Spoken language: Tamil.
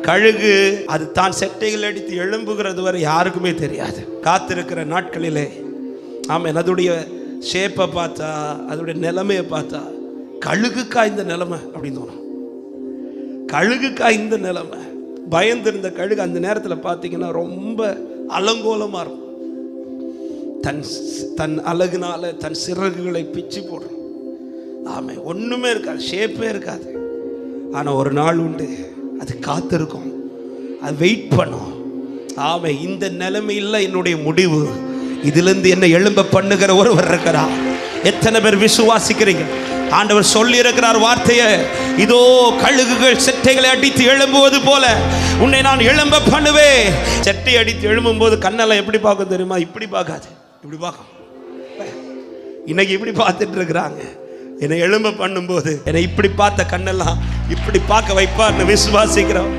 கழுகு அது தான் செட்டைகள் அடித்து எழும்புகிறது வரை யாருக்குமே தெரியாது. காத்திருக்கிற நாட்களிலே ஆமாம், அதோடைய ஷேப்பை பார்த்தா, அதோடைய நிலைமையை பார்த்தா, கழுகுக்கா இந்த நிலைமை அப்படின்னு தோணும். கழுகுக்கா இந்த நிலைமை. பயந்திருந்த கழுகு அந்த நேரத்தில் பார்த்தீங்கன்னா ரொம்ப அலங்கோலமாக இருக்கும். தன் அழகுனால தன் சிறகுகளை பிச்சு போடும். ஆமாம், ஒன்றுமே இருக்காது, ஷேப்பே இருக்காது. ஆனால் ஒரு நாள் உண்டு, அது காத்திருக்கும், அது வெயிட் பண்ணும். ஆமாம், இந்த நிலைமையில் என்னுடைய முடிவு, இதிலிருந்து என்னை எழும்ப பண்ணுகிற ஒருவர் இருக்கிறார். எத்தனை பேர் விசுவாசிக்கிறீங்க? ஆண்டவர் சொல்லி இருக்கிறார் வார்த்தையை, இதோ கழுகுகள் செட்டைகளை அடித்து எழும்புவது போல உன்னை நான் எழும்ப பண்ணுவேன். செட்டை அடித்து எழும்பும் போது கண்ணெல்லாம் எப்படி பார்க்கும் தெரியுமா? இப்படி பார்க்காது, இப்படி பார்க்கும். இன்னைக்கு இப்படி பார்த்துட்டு இருக்கிறாங்க. என்னை எழும்ப பண்ணும்போது என்னை இப்படி பார்த்த கண்ணெல்லாம் இப்படி பார்க்க வைப்பார்னு விசுவாசிக்கிறோம்.